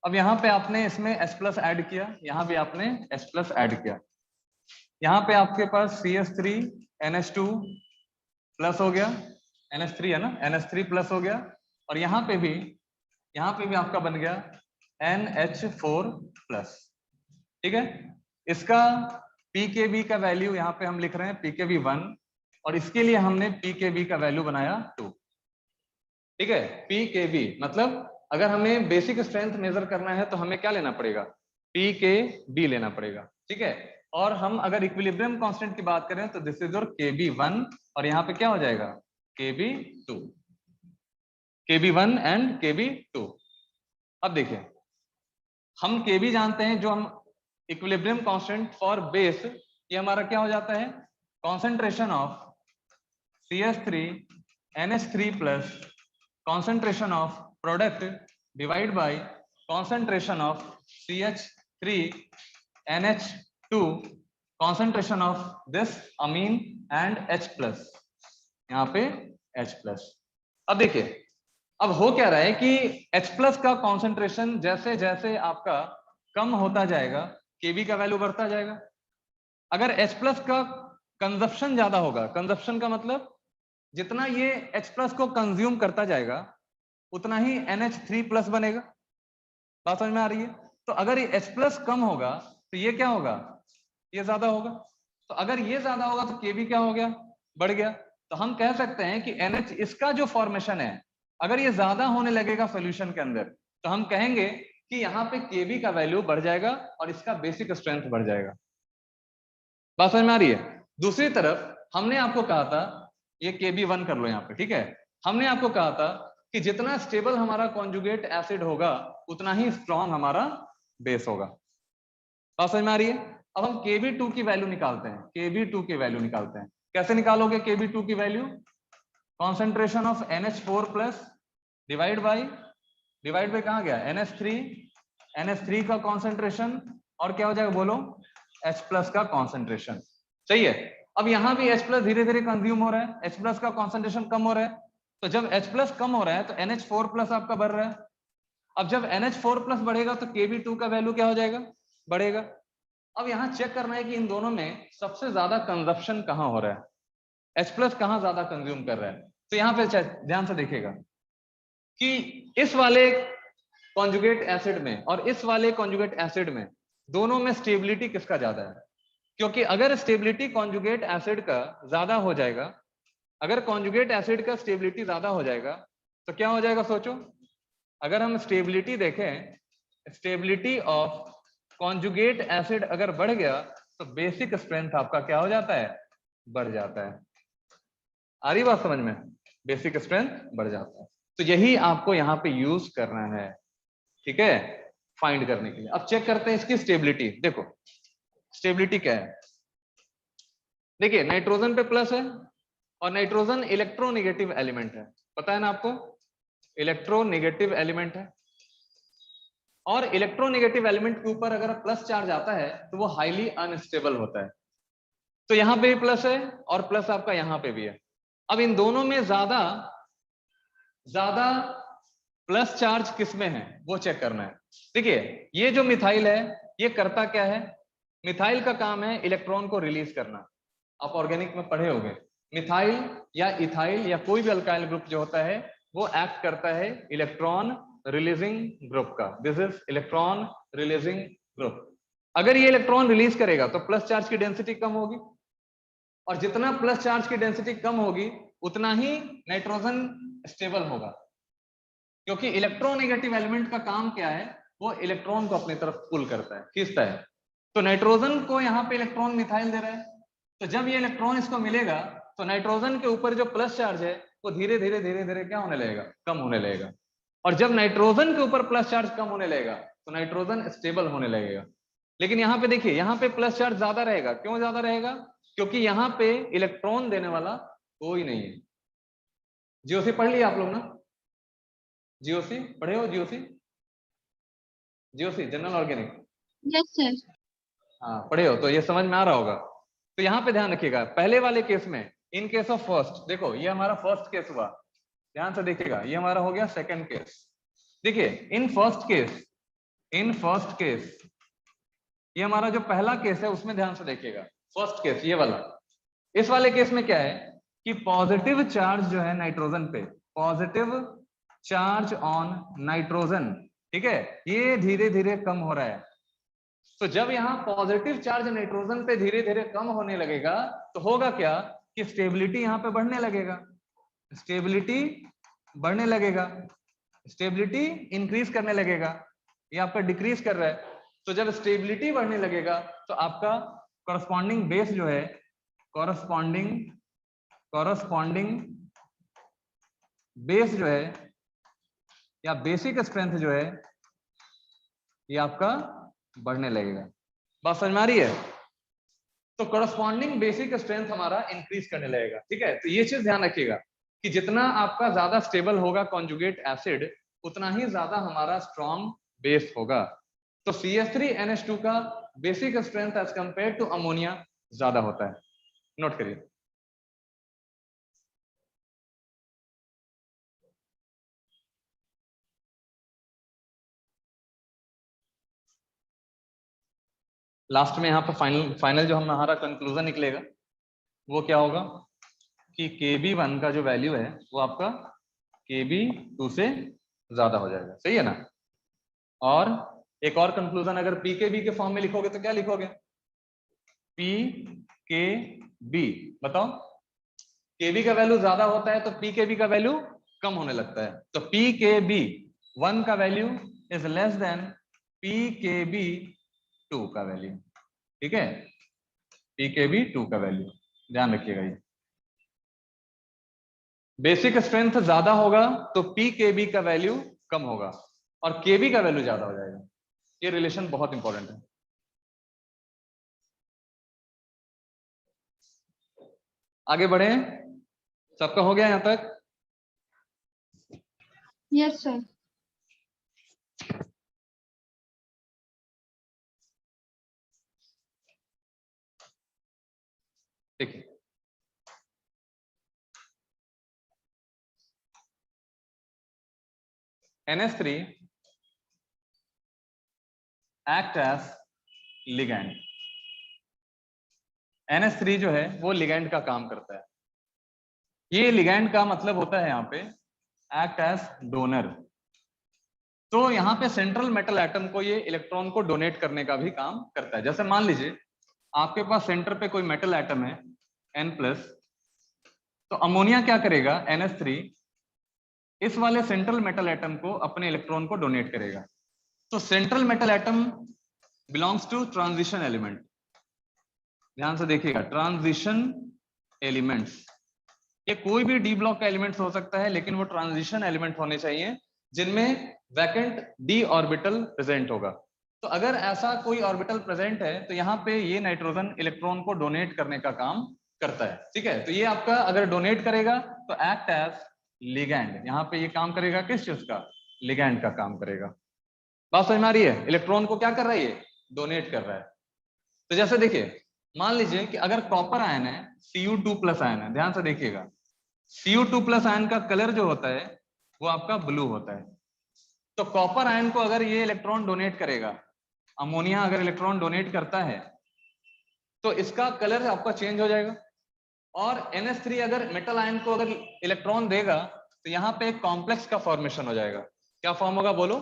अब यहाँ पे आपने इसमें H+ ऐड किया, यहाँ भी आपने H+ ऐड किया, यहाँ पे आपके पास CH3 NH2 प्लस हो गया, NH3 है ना, NH3+ हो गया, और यहाँ पे भी आपका बन गया NH4+। ठीक है, इसका pKb का वैल्यू यहाँ पे हम लिख रहे हैं pKb 1, और इसके लिए हमने pKb का वैल्यू बनाया 2। ठीक है, pKb मतलब अगर हमें बेसिक स्ट्रेंथ मेजर करना है तो हमें क्या लेना पड़ेगा, pKb लेना पड़ेगा। ठीक है, और हम अगर इक्विलिब्रियम कांस्टेंट की बात करें तो दिस इज योर Kb1, और यहाँ पे क्या हो जाएगा Kb2, Kb1 एंड Kb2। अब देखिए, हम Kb जानते हैं, जो हम इक्विलिब्रियम कांस्टेंट फॉर बेस, ये हमारा क्या हो जाता है, concentration of CH3 NH3+ concentration of product divided by concentration of CH3 NH2 concentration of this amine and H+, यहाँ पे H+। अब देखिए, अब हो क्या रहा है कि H+ का कॉन्सेंट्रेशन जैसे जैसे आपका कम होता जाएगा, Kb का वैल्यू बढ़ता जाएगा। अगर H+ का कंजप्शन ज्यादा होगा, कंजप्शन का मतलब जितना ये H+ को कंज्यूम करता जाएगा उतना ही NH3+ बनेगा। बात समझ में आ रही है? तो अगर ये H+ कम होगा तो ये क्या होगा, ये ज्यादा होगा। तो अगर ये ज्यादा होगा तो Kb क्या हो गया, बढ़ गया। तो हम कह सकते हैं कि NH इसका जो फॉर्मेशन है, अगर ये ज्यादा होने लगेगा सोल्यूशन के अंदर, तो हम कहेंगे कि यहाँ पे Kb का वैल्यू बढ़ जाएगा और इसका बेसिक स्ट्रेंथ बढ़ जाएगा। बात समझ में आ रही है? दूसरी तरफ हमने आपको कहा था, ये Kb1 कर लो यहाँ पे। ठीक है, हमने आपको कहा था कि जितना स्टेबल हमारा कॉन्जुगेट एसिड होगा उतना ही स्ट्रॉन्ग हमारा बेस होगा। बात समझ में आ रही है? अब हम Kb2 की वैल्यू निकालते हैं, Kb2 की वैल्यू निकालते हैं। कैसे निकालोगे Kb2 की value? Concentration of NH4 plus divide by कहाँ गया NH3 का कॉन्सेंट्रेशन और क्या हो जाएगा बोलो H प्लस का कॉन्सेंट्रेशन। सही है। अब यहां भी H प्लस धीरे धीरे कंज्यूम हो रहा है, H प्लस का कॉन्सेंट्रेशन कम हो रहा है, तो जब H प्लस कम हो रहा है तो NH4 प्लस आपका बढ़ रहा है। अब जब NH4 प्लस बढ़ेगा तो Kb2 का वैल्यू क्या हो जाएगा, बढ़ेगा। अब यहां चेक करना है कि इन दोनों में सबसे ज्यादा कंजप्शन कहां हो रहा है, H प्लस कहां ज्यादा कंज्यूम कर रहा है। तो यहां पे ध्यान से देखिएगा कि इस वाले कॉन्जुगेट एसिड में और इस वाले कॉन्जुगेट एसिड में दोनों में स्टेबिलिटी किसका ज्यादा है, क्योंकि अगर स्टेबिलिटी कॉन्जुगेट एसिड का ज्यादा हो जाएगा, अगर कॉन्जुगेट एसिड का स्टेबिलिटी ज्यादा हो जाएगा तो क्या हो जाएगा सोचो। अगर हम स्टेबिलिटी देखें, स्टेबिलिटी ऑफ कॉन्जुगेट एसिड अगर बढ़ गया तो बेसिक स्ट्रेंथ आपका क्या हो जाता है, बढ़ जाता है। आ रही बात समझ में, बेसिक स्ट्रेंथ बढ़ जाता है। तो यही आपको यहां पे यूज करना है, ठीक है, फाइंड करने के लिए। अब चेक करते हैं इसकी स्टेबिलिटी। देखो स्टेबिलिटी क्या है, देखिए नाइट्रोजन पे प्लस है और नाइट्रोजन इलेक्ट्रोनेगेटिव एलिमेंट है, पता है ना आपको, इलेक्ट्रोनेगेटिव एलिमेंट है। और इलेक्ट्रोनेगेटिव एलिमेंट के ऊपर अगर प्लस चार्ज आता है तो वो हाईली अनस्टेबल होता है। तो यहां पे भी प्लस है और प्लस आपका यहां पे भी है। अब इन दोनों में ज्यादा प्लस चार्ज किस में है वो चेक करना है। देखिए ये जो मिथाइल है ये करता क्या है, मिथाइल का काम है इलेक्ट्रॉन को रिलीज करना। आप ऑर्गेनिक में पढ़े होंगे, मिथाइल या इथाइल या कोई भी अल्काइल ग्रुप जो होता है वो एक्ट करता है इलेक्ट्रॉन रिलीजिंग ग्रुप का। This is electron releasing group. अगर ये इलेक्ट्रॉन रिलीज करेगा तो प्लस चार्ज की डेंसिटी कम होगी, और जितना प्लस चार्ज की डेंसिटी कम होगी उतना ही नाइट्रोजन स्टेबल होगा, क्योंकि इलेक्ट्रोनेगेटिव एलिमेंट का काम क्या है, वो इलेक्ट्रॉन को अपनी तरफ पुल करता है, खींचता है। तो नाइट्रोजन को यहाँ पे इलेक्ट्रॉन मिथाइल दे रहा है, तो जब ये इलेक्ट्रॉन इसको मिलेगा तो नाइट्रोजन के ऊपर जो प्लस चार्ज है वो धीरे धीरे क्या होने लगेगा, कम होने लगेगा। और जब नाइट्रोजन के ऊपर प्लस चार्ज कम होने लगेगा तो नाइट्रोजन स्टेबल होने लगेगा। लेकिन यहाँ पे देखिए, यहाँ पे प्लस चार्ज ज्यादा रहेगा। क्यों ज्यादा रहेगा, क्योंकि यहाँ पे इलेक्ट्रॉन देने वाला कोई नहीं है। जीओसी पढ़ लिया आप लोग ना, जीओसी पढ़े हो, GOC general organic, yes sir. हाँ पढ़े हो तो ये समझ में आ रहा होगा। तो यहाँ पे ध्यान रखिएगा, पहले वाले केस में इन केस ऑफ फर्स्ट, देखो ये हमारा फर्स्ट केस हुआ, ध्यान से देखिएगा, ये हमारा हो गया सेकंड केस। देखिए इन फर्स्ट केस ये हमारा जो पहला केस है उसमें ध्यान से देखिएगा, फर्स्ट केस ये वाला। इस वाले केस में क्या है कि पॉजिटिव चार्ज जो है नाइट्रोजन पे, पॉजिटिव चार्ज ऑन नाइट्रोजन, ठीक है, ये धीरे धीरे कम हो रहा है। तो जब यहाँ पॉजिटिव चार्ज नाइट्रोजन पे धीरे धीरे कम होने लगेगा तो होगा क्या कि स्टेबिलिटी यहाँ पे बढ़ने लगेगा, स्टेबिलिटी बढ़ने लगेगा, स्टेबिलिटी इंक्रीज करने लगेगा, ये आपका डिक्रीज कर रहा है। तो जब स्टेबिलिटी बढ़ने लगेगा तो आपका कॉरस्पॉन्डिंग बेस जो है, कॉरस्पॉन्डिंग बेस जो है या बेसिक स्ट्रेंथ जो है ये आपका बढ़ने लगेगा। बात समझ में आ रही है। तो कॉरस्पॉन्डिंग बेसिक स्ट्रेंथ हमारा इंक्रीज करने लगेगा, ठीक है। तो ये चीज ध्यान रखिएगा कि जितना आपका ज्यादा स्टेबल होगा कॉन्जुगेट एसिड उतना ही ज्यादा हमारा स्ट्रॉन्ग बेस होगा। तो CH3NH2 का basic strength as compare to ammonia ज्यादा होता है, नोट करिए। लास्ट में यहाँ पर फाइनल जो हमारा कंक्लूजन निकलेगा वो क्या होगा कि Kb1 का जो वैल्यू है वो आपका Kb2 से ज्यादा हो जाएगा, सही है ना। और एक और कंक्लूजन, अगर PKB के फॉर्म में लिखोगे तो क्या लिखोगे, PKB, बताओ, Kb का वैल्यू ज्यादा होता है तो PKB का वैल्यू कम होने लगता है। तो PKB1 का value is less than PKB2 का वैल्यू, ठीक है, PKB2 का वैल्यू ध्यान रखिएगा। ये बेसिक स्ट्रेंथ ज्यादा होगा तो PKB का वैल्यू कम होगा और KB का वैल्यू ज्यादा हो जाएगा। ये रिलेशन बहुत इंपॉर्टेंट है। आगे बढ़े, सबका हो गया यहाँ तक? Yes sir. देखिए NH3 act as ligand. NH3 जो है वो लिगैंड का काम करता है। ये लिगैंड का मतलब होता है यहाँ पे एक्ट एज डोनर। तो यहाँ पे सेंट्रल मेटल एटम को ये इलेक्ट्रॉन को डोनेट करने का भी काम करता है। जैसे मान लीजिए आपके पास सेंटर पे कोई मेटल एटम है N+, तो अमोनिया क्या करेगा, NH3 इस वाले सेंट्रल मेटल एटम को अपने इलेक्ट्रॉन को डोनेट करेगा। तो central metal atom belongs to transition element. ध्यान से देखिएगा, ट्रांजिशन एलिमेंट्स, ये कोई भी डी ब्लॉक का एलिमेंट्स हो सकता है, लेकिन वो ट्रांजिशन एलिमेंट होने चाहिए जिनमें वैकेंट डी ऑर्बिटल प्रेजेंट होगा। तो अगर ऐसा कोई ऑर्बिटल प्रेजेंट है तो यहाँ पे ये नाइट्रोजन इलेक्ट्रॉन को डोनेट करने का काम करता है। ठीक है, तो ये आपका अगर डोनेट करेगा तो एक्ट एज लिगैंड। यहाँ पे ये काम करेगा किस चीज का, लिगैंड का काम करेगा। बात समझ में आ रही है? इलेक्ट्रॉन को क्या कर रहा है, ये डोनेट कर रहा है। तो जैसे देखिए मान लीजिए कि अगर कॉपर आयन है, Cu2+ आयन है, ध्यान से देखिएगा, Cu2+ आयन का कलर जो होता है वो आपका ब्लू होता है। तो कॉपर आयन को अगर ये इलेक्ट्रॉन डोनेट करेगा, अमोनिया अगर इलेक्ट्रॉन डोनेट करता है तो इसका कलर आपका चेंज हो जाएगा। और NH3 अगर मेटल आयन को अगर इलेक्ट्रॉन देगा तो यहाँ पे एक कॉम्प्लेक्स का फॉर्मेशन हो जाएगा। क्या फॉर्म होगा बोलो,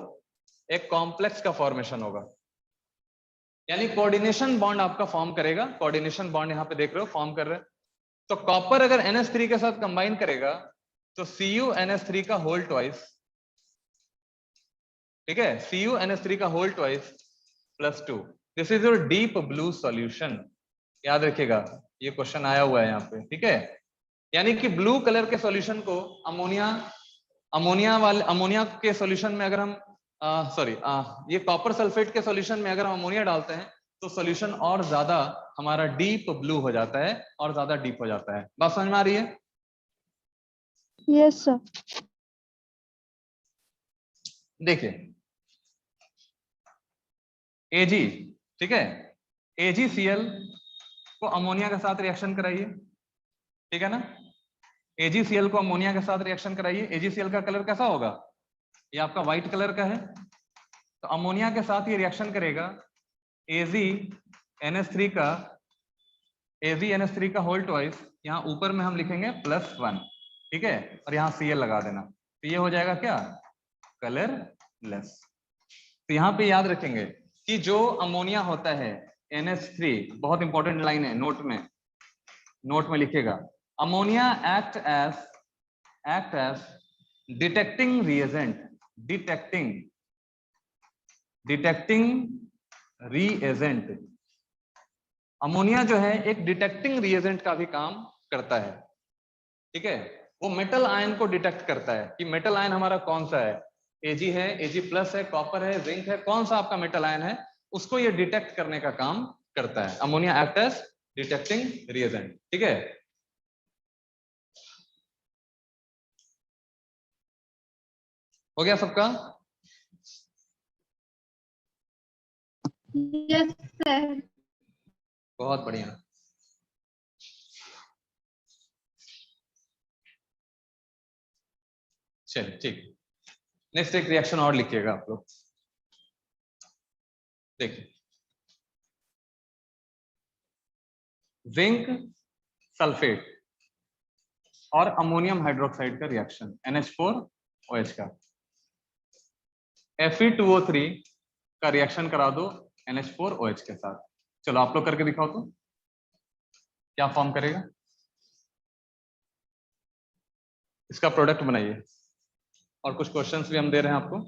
एक कॉम्प्लेक्स का फॉर्मेशन होगा, यानी कोऑर्डिनेशन बॉन्ड आपका फॉर्म करेगा। कोऑर्डिनेशन बॉन्ड यहाँ पे देख रहे हो फॉर्म कर रहे हैं। तो कॉपर अगर NH3 के साथ कंबाइन करेगा तो CuNH3 का होल ट्वाइस, ठीक है, CuNH3 का whole twice +2। This is your deep blue solution. याद रखिएगा ये क्वेश्चन आया हुआ है यहाँ पे, ठीक है। यानी कि ब्लू कलर के सॉल्यूशन को अमोनिया के सॉल्यूशन में अगर हम ये कॉपर सल्फेट के सॉल्यूशन में अगर हम अमोनिया डालते हैं तो सॉल्यूशन और ज्यादा हमारा डीप ब्लू हो जाता है और ज्यादा डीप हो जाता है। बात समझ में आ रही है? Yes sir. देखिए Ag, ठीक है, AgCl को अमोनिया के साथ रिएक्शन कराइए, ठीक है ना। AgCl को अमोनिया के साथ रिएक्शन कराइए। AgCl का कलर कैसा होगा, ये आपका व्हाइट कलर का है। तो अमोनिया के साथ ये रिएक्शन करेगा AgNH3 का होल ट्वाइस, यहाँ ऊपर में हम लिखेंगे +1, ठीक है, और यहाँ Cl लगा देना। तो ये हो जाएगा क्या, कलरलेस। तो यहाँ पे याद रखेंगे कि जो अमोनिया होता है NH3, बहुत इंपॉर्टेंट लाइन है, नोट में लिखिएगा, ammonia act as detecting reagent, detecting reagent. Ammonia जो है एक डिटेक्टिंग रिएजेंट का भी काम करता है, ठीक है। वो मेटल आयन को डिटेक्ट करता है कि मेटल आयन हमारा कौन सा है, Ag है, Ag+ है, कॉपर है, जिंक है, कौन सा आपका मेटल आयन है, उसको ये डिटेक्ट करने का काम करता है। Ammonia act as detecting reagent, ठीक है। हो गया सबका? Yes sir. बहुत बढ़िया। चलिए ठीक, नेक्स्ट एक रिएक्शन और लिखिएगा आप लोग। देखिए जिंक सल्फेट और अमोनियम हाइड्रोक्साइड का रिएक्शन, NH4OH का। Fe2O3 का रिएक्शन करा दो NH4OH के साथ। चलो आप लोग करके दिखाओ तो क्या फॉर्म करेगा। इसका प्रोडक्ट बनाइए, और कुछ क्वेश्चंस भी हम दे रहे हैं आपको।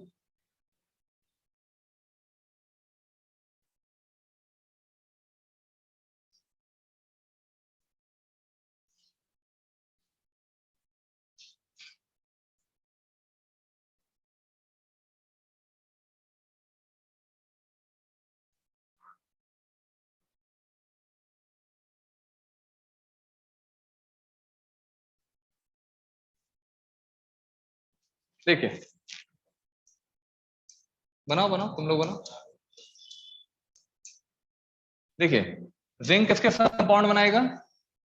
देखिए बनाओ बनाओ, तुम लोग बनाओ। देखिए जिंक किसके साथ बॉन्ड बनाएगा,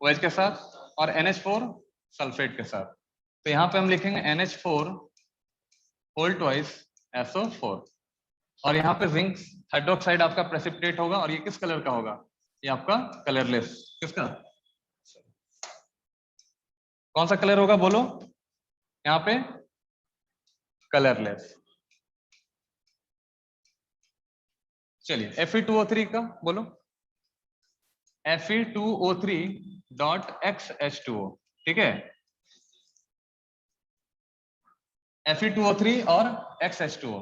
OH के साथ, और NH4 सल्फेट के साथ। तो यहाँ पे हम लिखेंगे NH4 होल ट्वाइस SO4, और यहाँ पे जिंक हाइड्रोक्साइड आपका प्रेसिपिटेट होगा, और ये किस कलर का होगा, ये आपका कलरलेस। किसका, कौन सा कलर होगा बोलो, यहाँ पे कलरलेस। चलिए Fe2O3 का बोलो, Fe2O3.XH2O, ठीक है, Fe2O3 और XH2O।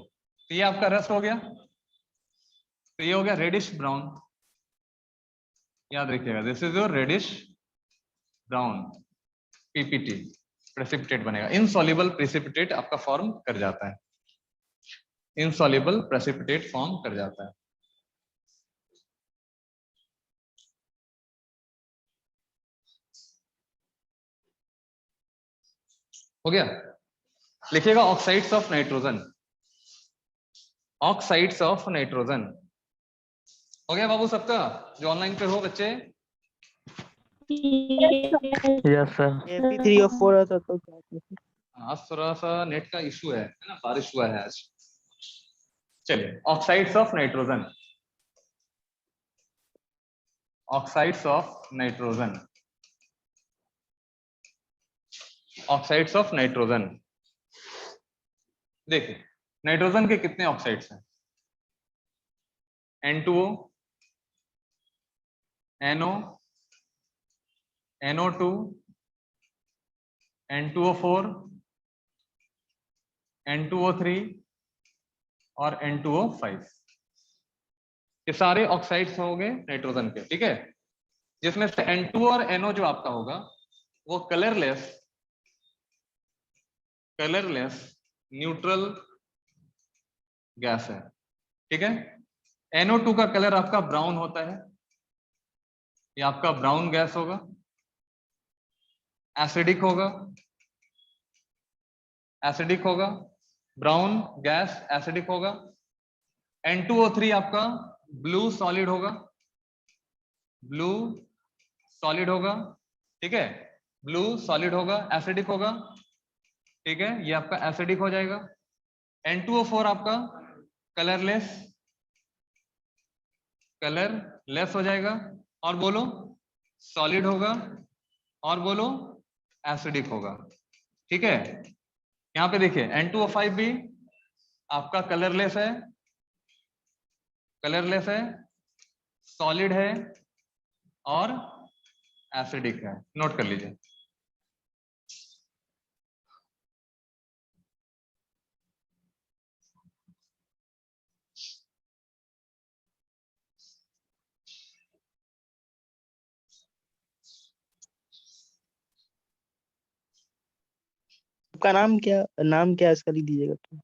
तो ये आपका रस हो गया, तो ये हो गया रेडिश ब्राउन, याद रखिएगा, this is your reddish brown PPT precipitate बनेगा। इनसॉल्युबल प्रेसिपिटेट आपका फॉर्म कर जाता है, इनसॉल्युबल प्रेसिपिटेट फॉर्म कर जाता है। हो गया, लिखिएगा oxides of nitrogen, oxides of nitrogen. हो गया बाबू सबका, जो ऑनलाइन पे हो बच्चे। Yes sir. Fe3 और 4 आता तो क्या? आज थोड़ा सा नेट का इशू है ना, बारिश हुआ है आज। चलिए oxides of nitrogen, oxides of nitrogen, oxides of nitrogen. देखिए नाइट्रोजन के कितने ऑक्साइड्स हैं, N2O, NO, NO2, N2O4, N2O3 और N2O5। ये सारे ऑक्साइड्स हो गए नाइट्रोजन के, ठीक है, जिसमें से N2 और NO जो आपका होगा वो कलरलेस, कलरलेस न्यूट्रल गैस है, ठीक है। NO2 का कलर आपका ब्राउन होता है, ये आपका ब्राउन गैस होगा, एसिडिक होगा, एसिडिक होगा, ब्राउन गैस एसिडिक होगा। N2O3 आपका ब्लू सॉलिड होगा, ब्लू सॉलिड होगा, ठीक है, ब्लू सॉलिड होगा, एसिडिक होगा, ठीक है, ये आपका एसिडिक हो जाएगा। N2O4 आपका कलरलेस, कलरलेस हो जाएगा, और बोलो सॉलिड होगा, और बोलो एसिडिक होगा, ठीक है। यहाँ पे देखिए N2O5 भी आपका कलरलेस है, कलरलेस है, सॉलिड है, और एसिडिक है, नोट कर लीजिए। आपका नाम क्या इसका लिख दीजिएगा तो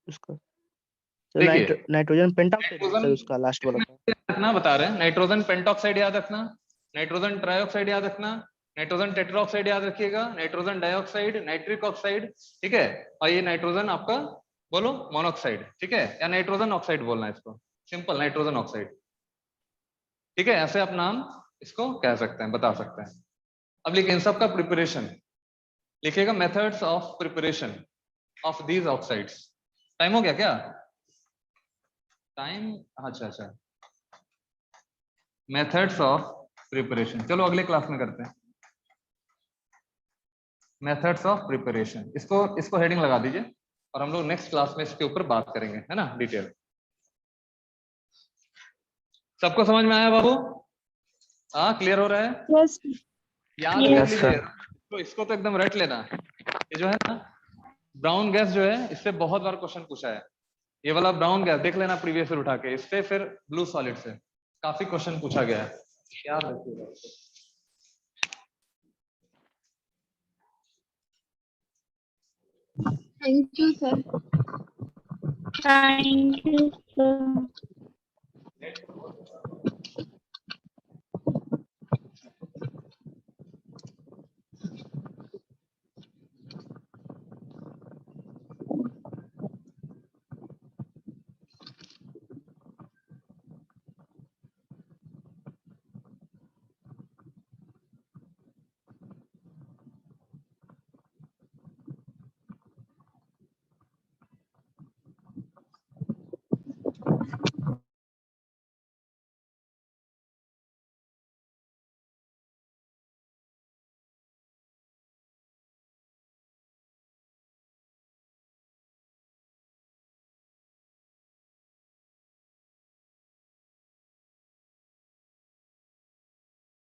उसका। तो देखिए नाइट्रोजन पेंटॉक्साइड है सर नाइट्रोजन उसका लास्ट वाला का। रखना, बता रहे हैं, नाइट्रोजन पेंटॉक्साइड याद रखना, नाइट्रोजन ट्राइऑक्साइड याद रखना, नाइट्रोजन टेट्राऑक्साइड याद रखिएगा, नाइट्रोजन डाइऑक्साइड, नाइट्रिक ऑक्साइड, ठीक है, और ये नाइट्रोजन आपका बोलो मोनोऑक्साइड, ठीक है, या नाइट्रोजन ऑक्साइड बोलना है इसको, सिंपल नाइट्रोजन ऑक्साइड, ठीक है, ऐसे आप नाम इसको कह सकते हैं, बता सकते हैं। अब लिखिए इन सब का प्रिपरेशन, लिखिएगा methods of preparation of these oxides. Time हो गया क्या, टाइम, अच्छा अच्छा, मेथड्स ऑफ प्रिपरेशन, चलो अगले क्लास में करते हैं। मेथड्स ऑफ प्रिपरेशन, इसको हेडिंग लगा दीजिए, और हम लोग नेक्स्ट क्लास में इसके ऊपर बात करेंगे, है ना, डिटेल। सबको समझ में आया बाबू, हाँ क्लियर हो रहा है, यस याद कर यस लीजिए, सर। तो इसको तो एकदम रट लेना। ये जो है ना ब्राउन गैस जो है, इससे बहुत बार क्वेश्चन पूछा है, ये वाला ब्राउन गैस देख लेना प्रीवियस ईयर उठा के, इससे फिर ब्लू सॉलिड से काफी क्वेश्चन पूछा गया है, याद रखिएगा। Thank you sir. Thank you sir.